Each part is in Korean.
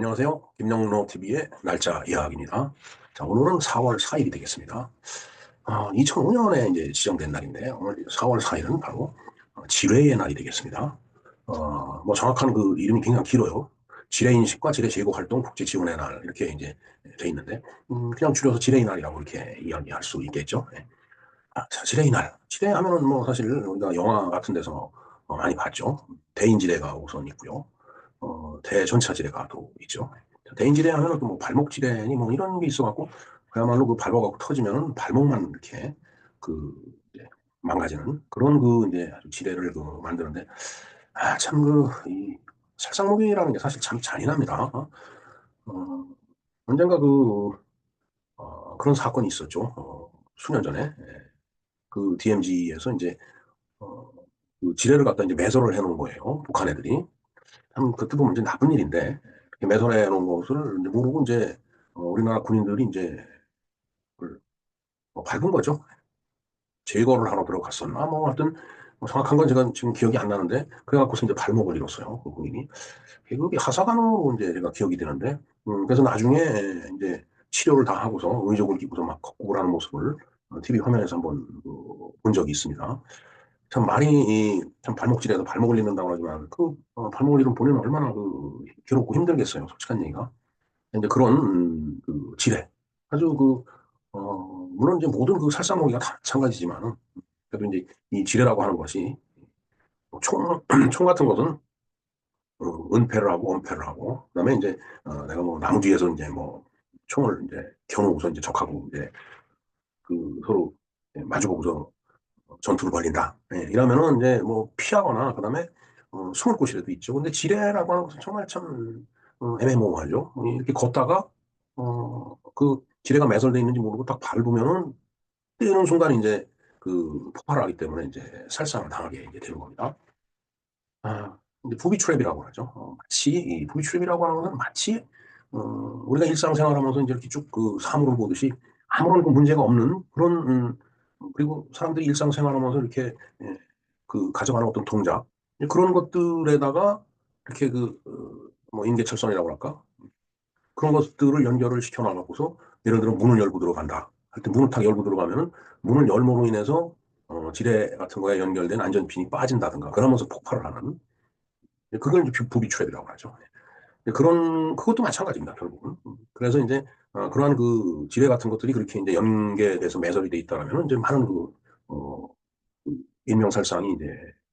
안녕하세요. 김영로 TV의 날짜 이야기입니다. 자, 오늘은 4월 4일이 되겠습니다. 2005년에 이제 지정된 날인데, 오늘 4월 4일은 바로 지뢰의 날이 되겠습니다. 뭐 정확한 그 이름이 굉장히 길어요. 지뢰인식과 지뢰제거 활동 국제지원의 날, 이렇게 이제 돼 있는데, 그냥 줄여서 지뢰의 날이라고 이렇게 이야기할 수 있겠죠. 예. 자, 지뢰의 날. 지뢰 하면은 뭐 사실 우리가 영화 같은 데서 많이 봤죠. 대인지뢰가 우선 있고요. 대전차지뢰가 또 있죠. 대인지뢰 하면은 또 뭐 발목지뢰니 뭐 이런 게 있어갖고 그야말로 그 밟아갖고 터지면은 발목만 이렇게 그 이제 망가지는 그런 그 이제 아주 지뢰를 그 만드는데 참 그 이 살상무기라는 게 사실 참 잔인합니다. 어, 언젠가 그런 사건이 있었죠. 수년 전에 그 DMZ에서 이제 어, 그 지뢰를 갖다 이제 매설을 해놓은 거예요. 북한 애들이. 참 그때 보면 이제 나쁜 일인데 이렇게 매설해 놓은 것을 이제 모르고 이제 우리나라 군인들이 이제 그걸 뭐 밟은 거죠. 제거를 하러 들어갔었나 뭐 하여튼 뭐 정확한 건 제가 지금 기억이 안 나는데 그래갖고서 이제 발목을 잃었어요. 그 군인이. 그게 하사관으로 이제 제가 기억이 되는데 그래서 나중에 이제 치료를 다 하고서 의족을 끼고서 막 걷고 그러는 모습을 TV 화면에서 한번 본 적이 있습니다. 참 많이 참 발목질해서 발목을 잃는다고 하지만 발목을 잃은 본인은 얼마나 괴롭고 힘들겠어요. 솔직한 얘기가. 근데 그런 그 지뢰 아주 물론 이제 모든 그 살상무기가 다 마찬가지지만은 그래도 이제 이 지뢰라고 하는 것이 뭐 총 같은 것은 은폐를 하고 원폐를 하고 그다음에 이제 내가 뭐 나무 뒤에서 이제 뭐 총을 이제 겨누고서 이제 적하고 이제 서로 마주보고서 전투를 벌린다. 이러면은 이제 뭐 피하거나 그다음에 숨을 곳이라도 있죠. 근데 지뢰라고 하는 것은 정말 참 애매모호하죠. 이렇게 걷다가 그 지뢰가 매설돼 있는지 모르고 딱 밟으면은 뛰는 순간 이제 폭발을 하기 때문에 이제 살상을 당하게 이제 되는 겁니다. 이제 부비 트랩이라고 하죠. 마치 이 부비 트랩이라고 하는 것은 마치 우리가 일상생활하면서 이제 이렇게 쭉 그 사물을 보듯이 아무런 그 문제가 없는 그런 그리고 사람들이 일상생활하면서 이렇게 예, 가져가는 어떤 동작 그런 것들에다가 이렇게 뭐 인계철선이라고 할까 그런 것들을 연결을 시켜 놔갖고서 예를 들어 문을 열고 들어간다. 하여튼 문을 탁 열고 들어가면은 문을 열므로 인해서 지뢰 같은 거에 연결된 안전핀이 빠진다든가 그러면서 폭발을 하는 그걸 이제 부비 트랩이라고 하죠. 그것도 마찬가지입니다, 결국은. 그래서 이제, 그러한 지뢰 같은 것들이 그렇게 이제 연계돼서 매설이 돼 있다면, 이제 많은 어, 인명살상이 이제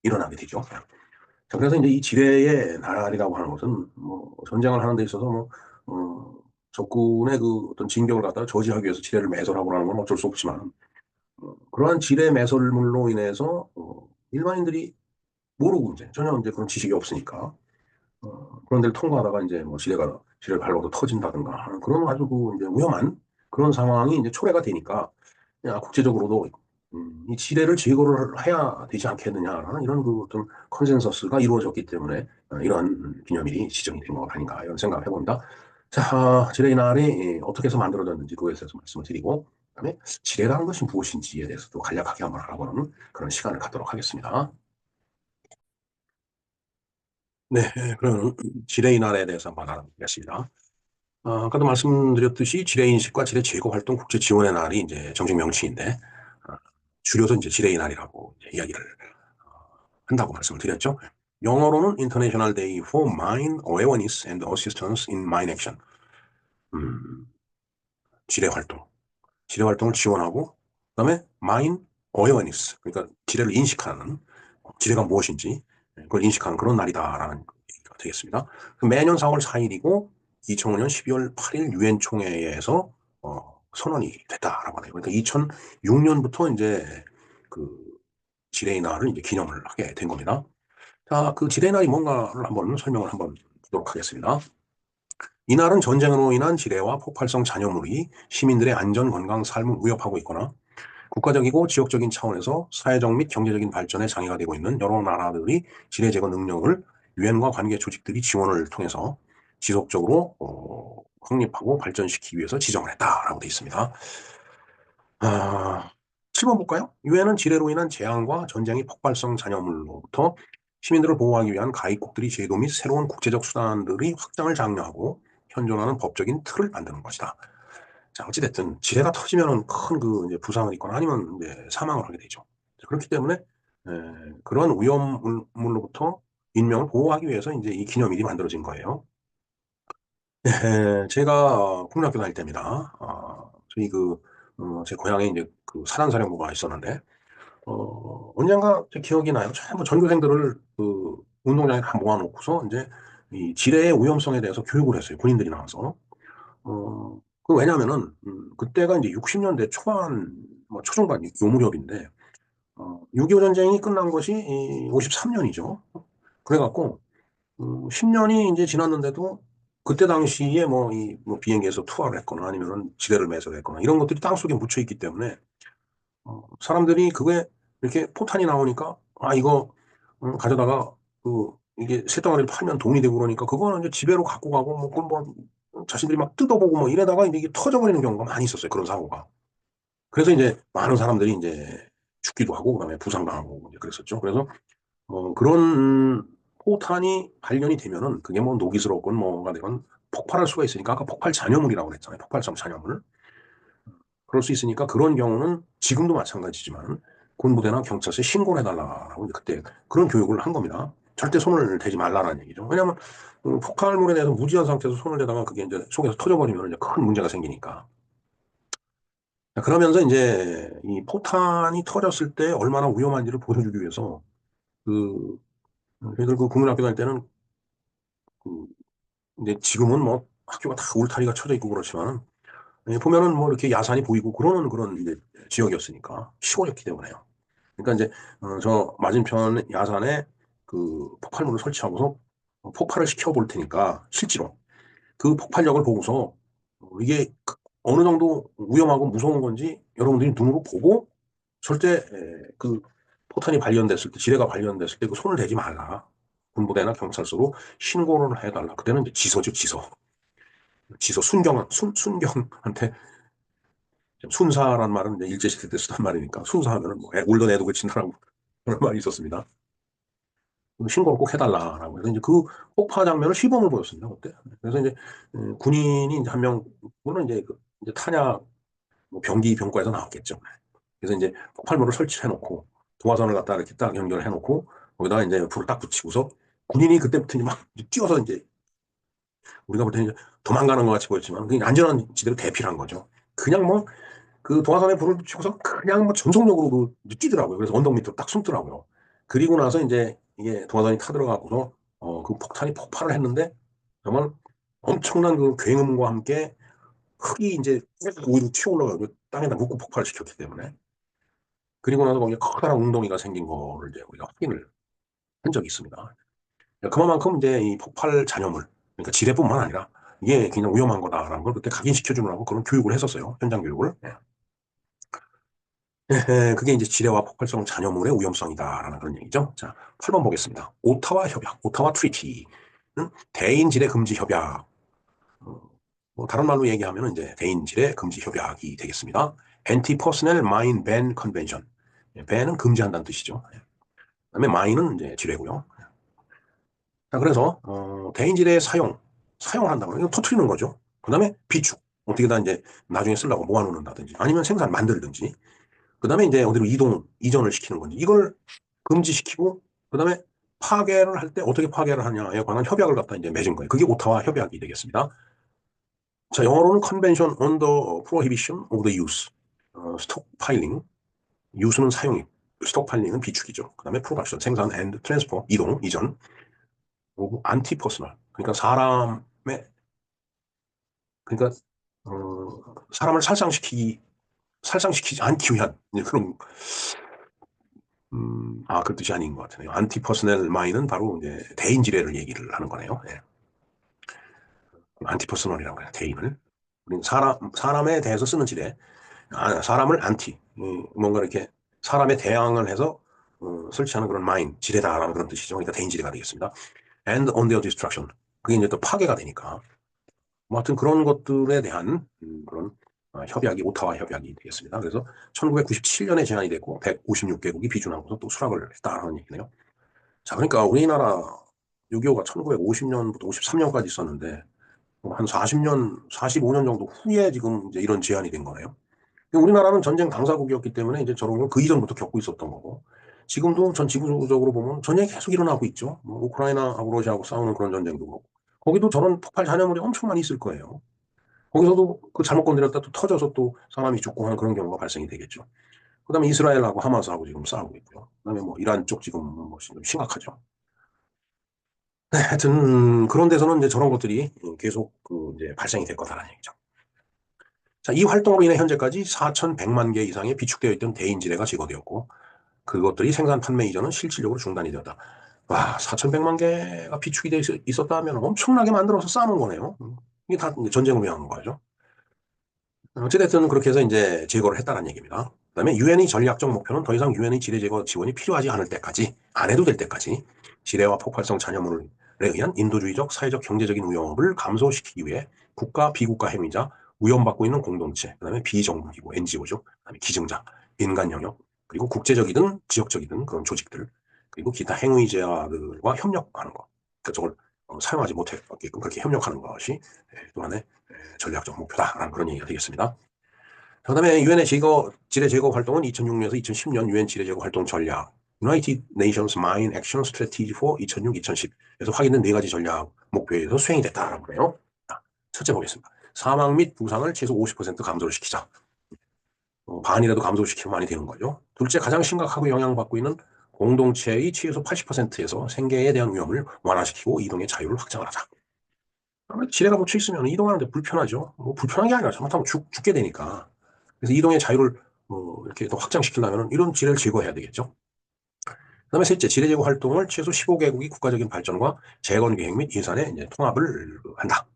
일어나게 되죠. 자, 그래서 이제 이 지뢰의 나날이라고 하는 것은, 뭐, 전쟁을 하는 데 있어서 뭐, 적군의 어떤 진격을 갖다가 저지하기 위해서 지뢰를 매설하고 하는 건 어쩔 수 없지만, 그러한 지뢰 매설물로 인해서, 일반인들이 모르고 이제 전혀 이제 그런 지식이 없으니까, 그런 데를 통과하다가 이제 뭐 지뢰를 밟아도 터진다든가 하는 그런 아주 이제 위험한 그런 상황이 이제 초래가 되니까 국제적으로도 이 지뢰를 제거를 해야 되지 않겠느냐라는 이런 어떤 컨센서스가 이루어졌기 때문에 이러한 기념일이 지정이 된 것 아닌가 이런 생각을 해봅니다. 자, 지뢰의 날이 어떻게 해서 만들어졌는지 그거에 대해서 말씀을 드리고 그다음에 지뢰라는 것이 무엇인지에 대해서도 간략하게 한번 알아보는 그런 시간을 갖도록 하겠습니다. 네, 그러면 지뢰의 날에 대해서 한번 알아보겠습니다. 아까도 말씀드렸듯이 지뢰인식과 지뢰 제거 활동 국제 지원의 날이 이제 정식 명칭인데, 아, 줄여서 이제 지뢰의 날이라고 이제 이야기를 한다고 말씀을 드렸죠. 영어로는 International Day for Mine Awareness and Assistance in Mine Action. 음, 지뢰 활동. 지뢰 활동을 지원하고, 그다음에 Mine Awareness. 그러니까 지뢰를 인식하는, 지뢰가 무엇인지, 그걸 인식하는 그런 날이다라는 얘기가 되겠습니다. 매년 4월 4일이고, 2005년 12월 8일 유엔 총회에서 선언이 됐다라고 하네요. 그러니까 2006년부터 이제 그 지뢰의 날을 이제 기념을 하게 된 겁니다. 자, 그 지뢰의 날이 뭔가를 한번 설명을 한번 보도록 하겠습니다. 이날은 전쟁으로 인한 지뢰와 폭발성 잔여물이 시민들의 안전, 건강, 삶을 위협하고 있거나 국가적이고 지역적인 차원에서 사회적 및 경제적인 발전에 장애가 되고 있는 여러 나라들이 지뢰 제거 능력을 유엔과 관계 조직들이 지원을 통해서 지속적으로 확립하고 발전시키기 위해서 지정을 했다라고 되어 있습니다. 7번 볼까요? 유엔은 지뢰로 인한 재앙과 전쟁의 폭발성 잔여물로부터 시민들을 보호하기 위한 가입국들이 제도 및 새로운 국제적 수단들의 확장을 장려하고 현존하는 법적인 틀을 만드는 것이다. 자, 어찌됐든 지뢰가 터지면은 큰 그 이제 부상을 입거나 아니면 이제 사망을 하게 되죠. 그렇기 때문에 그런 위험물로부터 인명을 보호하기 위해서 이제 이 기념일이 만들어진 거예요. 제가 국민학교 다닐 때입니다. 저희 제 고향에 이제 그 사단사령부가 있었는데, 언젠가 제 기억이 나요. 전부 전교생들을 그 운동장에 다 모아놓고서 이제 이 지뢰의 위험성에 대해서 교육을 했어요. 군인들이 나와서. 왜냐면은, 그때가 이제 60년대 초반, 뭐 초중반 요 무렵인데, 6.25 전쟁이 끝난 것이 53년이죠. 그래갖고, 10년이 이제 지났는데도 그때 당시에 뭐 비행기에서 투하를 했거나 아니면 지뢰를 매설했거나 이런 것들이 땅속에 묻혀 있기 때문에 사람들이 그게 이렇게 포탄이 나오니까 이거 가져다가 이게 쇳덩어리를 팔면 돈이 되고 그러니까 그거는 이제 집에로 갖고 가고 뭐 그걸 뭐 자신들이 막 뜯어보고 뭐 이래다가 이게 터져버리는 경우가 많이 있었어요. 그런 사고가. 그래서 이제 많은 사람들이 이제 죽기도 하고 그다음에 부상당하고 이제 그랬었죠. 그래서 그런 포탄이 발견이 되면은 그게 뭐 노기스럽건 뭐가 되건 폭발할 수가 있으니까 아까 폭발 잔여물이라고 그랬잖아요. 폭발성 잔여물. 그럴 수 있으니까 그런 경우는 지금도 마찬가지지만 군부대나 경찰서에 신고를 해달라고 이제 그때 그런 교육을 한 겁니다. 절대 손을 대지 말라는 얘기죠. 왜냐하면 폭발물에 대해서 무지한 상태에서 손을 대다가 그게 이제 속에서 터져버리면 이제 큰 문제가 생기니까. 그러면서 이제 이 포탄이 터졌을 때 얼마나 위험한지를 보여주기 위해서 그 저희들 그 국민학교 다닐 때는 그 이제 지금은 뭐 학교가 다 울타리가 쳐져 있고 그렇지만 보면은 뭐 이렇게 야산이 보이고 그러는 그런 이제 지역이었으니까 시골이었기 때문에요. 그러니까 이제 저 맞은편 야산에 그 폭발물을 설치하고서 폭발을 시켜볼 테니까 실제로 그 폭발력을 보고서 이게 어느 정도 위험하고 무서운 건지 여러분들이 눈으로 보고 절대 그 포탄이 발견됐을 때 지뢰가 발견됐을 때 그 손을 대지 말라. 군부대나 경찰서로 신고를 해달라. 그때는 이제 지서죠, 지서. 지서 순경한테 순사란 말은 이제 일제시대 때 쓰던 말이니까 순사하면은 뭐 울던 애도 그친다라고 그런 말이 있었습니다. 신고를 꼭 해달라라고 해서 이제 그 폭파 장면을 시범을 보였습니다 그때. 그래서 이제 군인이 이제 한 명, 물론 이제 이제 탄약 뭐 병기 병과에서 나왔겠죠. 그래서 이제 폭발물을 설치해놓고 도화선을 갖다 이렇게 딱 연결해놓고 거기다가 이제 불을 딱 붙이고서 군인이 그때부터 이제 막 뛰어서 이제 우리가 볼 때는 이제 도망가는 것 같이 보였지만 그냥 안전한 지대로 대피를 한 거죠. 그냥 뭐 그 도화선에 불을 붙이고서 그냥 뭐 전속력으로 뛰더라고요. 그래서 언덕 밑으로 딱 숨더라고요. 그리고 나서 이제 이게 도화선이 타들어가고서 그 폭탄이 폭발을 했는데 정말 엄청난 그 굉음과 함께 흙이 이제 위로 튀어올라가고 땅에다 묻고 폭발을 시켰기 때문에 그리고 나서 거기에 커다란 웅덩이가 생긴 거를 이제 우리가 확인을 한 적이 있습니다. 그만큼 이제 이 폭발 잔여물, 그러니까 지뢰뿐만 아니라 이게 그냥 위험한 거다라는 걸 그때 각인시켜주느라고 그런 교육을 했었어요. 현장 교육을. 그게 이제 지뢰와 폭발성 잔여물의 위험성이다라는 그런 얘기죠. 자, 8번 보겠습니다. 오타와 협약, 오타와 트리티는 대인 지뢰 금지 협약. 어, 뭐 다른 말로 얘기하면 이제 대인 지뢰 금지 협약이 되겠습니다. Anti-Personnel Mine Ban Convention. ban은 금지한다는 뜻이죠. 그다음에 mine은 이제 지뢰고요. 자, 그래서 대인 지뢰 사용을 한다고 이거 터트리는 거죠. 그다음에 비축. 어떻게다 이제 나중에 쓰려고 모아놓는다든지 아니면 생산 만들든지 그다음에 이제 어디로 이전을 시키는 건지 이걸 금지시키고 그다음에 파괴를 할 때 어떻게 파괴를 하냐에 관한 협약을 갖다 이제 맺은 거예요. 그게 오타와 협약이 되겠습니다. 자, 영어로는 Convention on the Prohibition of the Use, Stockpiling, use는 사용이, Stockpiling은 비축이죠. 그다음에 Production, 생산, and Transfer, 이전, of Anti-Personal, 그러니까 그러니까 사람을 살상시키지 않기 위한 그런 그 뜻이 아닌 것 같네요. 안티퍼스널 마인은 바로 이제 대인 지뢰를 얘기를 하는 거네요. 예. 안티퍼스널이라고 해요. 대인을. 우리는 사람에 대해서 쓰는 지뢰. 사람을 뭔가 이렇게 사람에 대항을 해서 설치하는 그런 마인, 지뢰다라는 그런 뜻이죠. 그러니까 대인 지뢰가 되겠습니다. And on their destruction. 그게 이제 또 파괴가 되니까. 뭐 하여튼 그런 것들에 대한 그런 협약이 오타와 협약이 되겠습니다. 그래서 1997년에 제안이 됐고 156개국이 비준하고서 또 수락을 했다는 얘기네요. 자, 그러니까 우리나라 6.25가 1950년부터 53년까지 있었는데 한 40년, 45년 정도 후에 지금 이제 이런 제한이 된 거네요. 우리나라는 전쟁 당사국이었기 때문에 이제 저런 걸 그 이전부터 겪고 있었던 거고, 지금도 전 지구적으로 보면 전쟁이 계속 일어나고 있죠. 뭐 우크라이나하고 러시아하고 싸우는 그런 전쟁도 그렇고, 거기도 저런 폭발 잔여물이 엄청 많이 있을 거예요. 거기서도 그 잘못 건드렸다 또 터져서 또 사람이 죽고 하는 그런 경우가 발생이 되겠죠. 그다음에 이스라엘하고 하마스하고 지금 싸우고 있고요. 그다음에 뭐 이란 쪽 지금 뭐 심각하죠. 네, 하여튼 그런 데서는 이제 저런 것들이 계속 그 이제 발생이 될 거다라는 얘기죠. 자, 이 활동으로 인해 현재까지 4,100만 개 이상의 비축되어 있던 대인지뢰가 제거되었고, 그것들이 생산 판매 이전은 실질적으로 중단이 되었다. 와, 4,100만 개가 비축이 돼 있었다 하면 엄청나게 만들어서 쌓아놓은 거네요. 이게 다 전쟁을 위한 거죠. 어찌됐든 그렇게 해서 이제 제거를 했다는 얘기입니다. 그다음에 유엔의 전략적 목표는 더 이상 유엔의 지뢰 제거 지원이 필요하지 않을 때까지, 안 해도 될 때까지 지뢰와 폭발성 잔여물에 의한 인도주의적, 사회적, 경제적인 위협을 감소시키기 위해 국가, 비국가 행위자, 위험받고 있는 공동체, 그다음에 비정부기구, NGO죠. 그다음에 기증자, 민간 영역, 그리고 국제적이든 지역적이든 그런 조직들, 그리고 기타 행위자들과 협력하는 것. 그러니까 저걸 사용하지 못하게끔 그렇게 협력하는 것이 또 하나의 전략적 목표다라는 그런 얘기가 되겠습니다. 그다음에 유엔의 지뢰 제거 활동은 2006년에서 2010년 유엔 지뢰 제거 활동 전략 United Nations Mine Action Strategy for 2006-2010에서 확인된 네 가지 전략 목표에 의해서 수행이 됐다라고 해요. 첫째 보겠습니다. 사망 및 부상을 최소 50% 감소를 시키자. 반이라도 감소시키면 많이 되는 거죠. 둘째, 가장 심각하고 영향받고 있는 공동체의 최소 80%에서 생계에 대한 위험을 완화시키고 이동의 자유를 확장을 하자. 지뢰가 묻혀 있으면 이동하는데 불편하죠. 뭐 불편한 게 아니라 잘못하면 죽게 되니까. 그래서 이동의 자유를 이렇게 더 확장시키려면 이런 지뢰를 제거해야 되겠죠. 그다음에 셋째, 지뢰 제거 활동을 최소 15개국이 국가적인 발전과 재건 계획 및 예산에 이제 통합을 한다.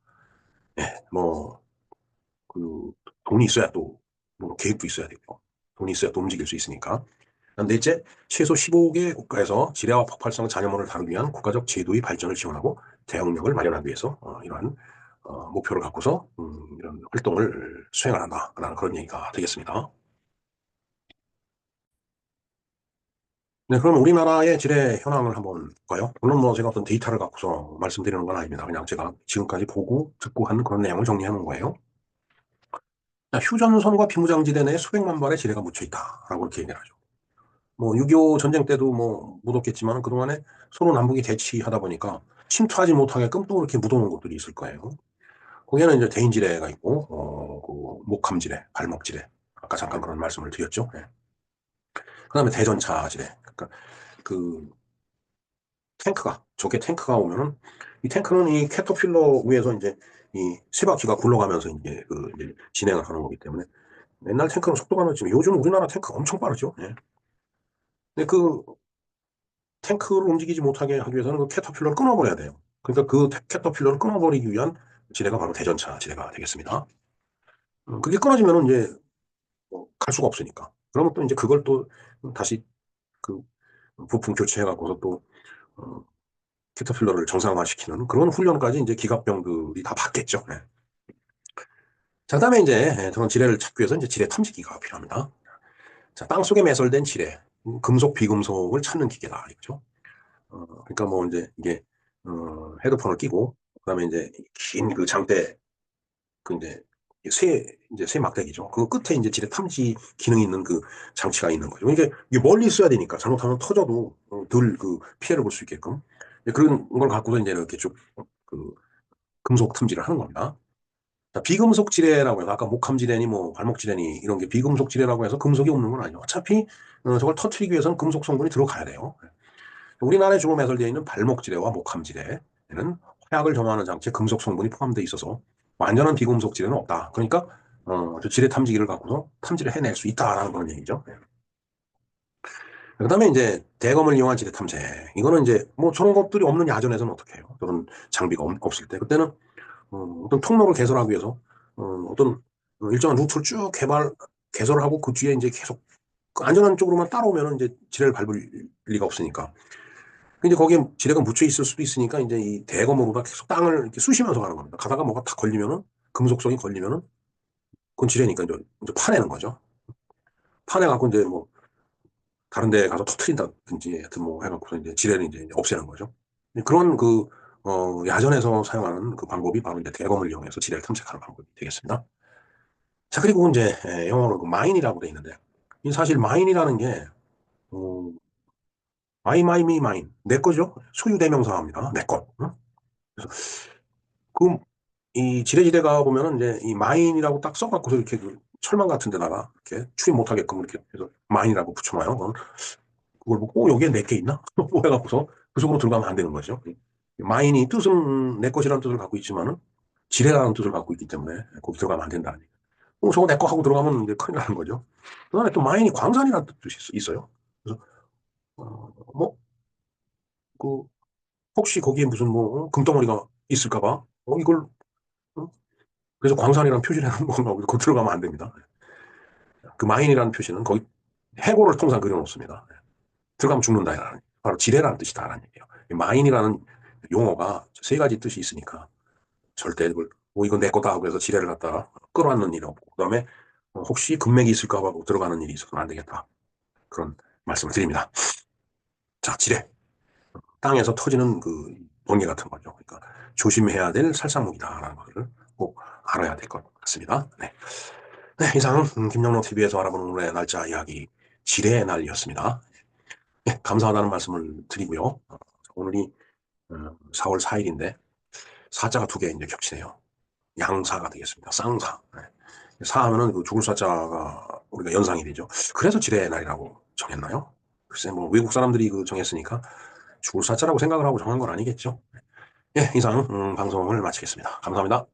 예, 그 돈이 있어야 또 뭐 계획도 있어야 되고 돈이 있어야 또 움직일 수 있으니까. 넷째, 최소 15개 국가에서 지뢰와 폭발성 잔여물을 다루기 위한 국가적 제도의 발전을 지원하고 대응력을 마련하기 위해서 이러한 목표를 갖고서 이런 활동을 수행을 한다라는 그런 얘기가 되겠습니다. 네, 그럼 우리나라의 지뢰 현황을 한번 볼까요? 물론 뭐 제가 어떤 데이터를 갖고서 말씀드리는 건 아닙니다. 그냥 제가 지금까지 보고 듣고 한 그런 내용을 정리해 놓은 거예요. 자, 휴전선과 비무장지대 내에 수백만 발의 지뢰가 묻혀 있다라고 이렇게 얘기를 하죠. 뭐, 6.25 전쟁 때도 뭐, 묻었겠지만, 그동안에 서로 남북이 대치하다 보니까 침투하지 못하게끔 또 이렇게 묻어놓은 것들이 있을 거예요. 거기에는 이제 대인지뢰가 있고, 그 목함지뢰, 발목지뢰. 아까 잠깐 그런 말씀을 드렸죠. 네. 그 다음에 대전차지뢰. 그러니까 그 적의 탱크가 오면은, 이 탱크는 이 캐터필러 위에서 이제 이 세 바퀴가 굴러가면서 이제 진행을 하는 거기 때문에 옛날 탱크는 속도가 늦지만 요즘 우리나라 탱크 엄청 빠르죠. 예. 근데 그 탱크를 움직이지 못하게 하기 위해서는 그 캐터필러를 끊어버려야 돼요. 그러니까 그 캐터필러를 끊어버리기 위한 지뢰가 바로 대전차 지뢰가 되겠습니다. 그게 끊어지면은 이제 뭐갈 수가 없으니까. 그러면 또 이제 그걸 또 다시 그 부품 교체해갖고서 또 어, 캐터필러를 정상화시키는 그런 훈련까지 이제 기갑병들이 다 받겠죠. 네. 자, 그다음에 이제 그런 지뢰를 찾기 위해서 이제 지뢰 탐지기가 필요합니다. 자, 땅 속에 매설된 지뢰, 금속, 비금속을 찾는 기계다. 이거죠. 그러니까 뭐 이제 이게 헤드폰을 끼고 그다음에 이제 긴 그 장대 그 이제 쇠 막대기죠. 그 끝에 이제 지뢰 탐지 기능이 있는 그 장치가 있는 거죠. 이게 멀리 있어야 되니까 잘못하면 터져도 덜 그 피해를 볼 수 있게끔 그런 걸 갖고서 이제 이렇게 쭉그 금속 탐지를 하는 겁니다. 자, 비금속 지뢰라고 해서 아까 목함 지뢰니 뭐 발목 지뢰니 이런 게 비금속 지뢰라고 해서 금속이 없는 건 아니죠. 어차피 저걸 터트리기 위해서는 금속 성분이 들어가야 돼요. 우리나라에 주로 매설되어 있는 발목지뢰와 목함지뢰에는 화약을 점화하는 장치에 금속 성분이 포함되어 있어서 완전한 비금속 지뢰는 없다. 그러니까 저 지뢰 탐지기를 갖고서 탐지를 해낼 수 있다라는 그런 얘기죠. 그다음에 이제 대검을 이용한 지뢰 탐색. 이거는 이제 뭐 저런 것들이 없는 야전에서는 어떻게 해요? 저런 장비가 없을 때 그때는 어떤 통로를 개설하기 위해서 어떤 일정한 루트를 쭉 개설을 하고 그 뒤에 이제 계속 그 안전한 쪽으로만 따라오면 이제 지뢰를 밟을 리가 없으니까. 근데 거기에 지뢰가 묻혀 있을 수도 있으니까 이제 이 대검으로다 계속 땅을 이렇게 쑤시면서 가는 겁니다. 가다가 뭐가 탁 걸리면은 금속성이 걸리면은 그건 지뢰니까 이제 파내는 거죠. 파내갖고 이제 뭐 다른 데 가서 터트린다든지 하여튼 뭐 해갖고 이제 지뢰를 이제 없애는 거죠. 그런 그 야전에서 사용하는 그 방법이 바로 이제 대검을 이용해서 지뢰를 탐색하는 방법이 되겠습니다. 자, 그리고 이제 영어로 그 마인이라고 되어 있는데, 이 사실 마인이라는 게 어, 마이 마이 미 마인 내 거죠. 소유 대명사입니다. 내 것. 응? 그래서 그 이 지뢰지대가 보면은 이제 이 마인이라고 딱 써갖고서 이렇게 그 철망 같은 데다가 이렇게 출입 못하게끔 이렇게 해서 마인이라고 붙여놔요. 그걸 보고 여기에 내 게 있나? 뭐 해갖고서 그 속으로 들어가면 안 되는 거죠. 마인이 뜻은 내 것이라는 뜻을 갖고 있지만은 지뢰라는 뜻을 갖고 있기 때문에 거기 들어가면 안 된다는 얘기예요. 저거 내 거 하고 들어가면 이제 큰일 나는 거죠. 그다음에 또 마인이 광산이라는 뜻이 있어요. 그래서 뭐 그 혹시 거기에 무슨 뭐 금덩어리가 있을까 봐 이걸 어? 그래서 광산이라는 표시를 해놓은 건가 거기 들어가면 안 됩니다. 그 마인이라는 표시는 거기 해골을 통상 그려놓습니다. 들어가면 죽는다. 바로 지뢰라는 뜻이다라는 얘기예요. 마인이라는 용어가 세 가지 뜻이 있으니까 절대 이걸 이건 내 거다 하고 해서 지뢰를 갖다가 끌어안는 일이 없고 그다음에 혹시 금맥이 있을까 하고 들어가는 일이 있어서는 안 되겠다. 그런 말씀을 드립니다. 자, 지뢰. 땅에서 터지는 그 번개 같은 거죠. 그러니까 조심해야 될 살상무기다라는 것을 꼭 알아야 될 것 같습니다. 네. 네, 이상 김영록 TV에서 알아보는 오늘의 날짜 이야기 지뢰의 날이었습니다. 네, 감사하다는 말씀을 드리고요. 오늘이 4월 4일인데 사자가 두 개 이제 겹치네요. 양사가 되겠습니다. 쌍사. 네. 사하면은 그 죽을 사자가 우리가 연상이 되죠. 그래서 지뢰의 날이라고 정했나요? 글쎄 뭐 외국 사람들이 그 정했으니까 죽을 사자라고 생각을 하고 정한 건 아니겠죠. 예, 이상 방송을 마치겠습니다. 감사합니다.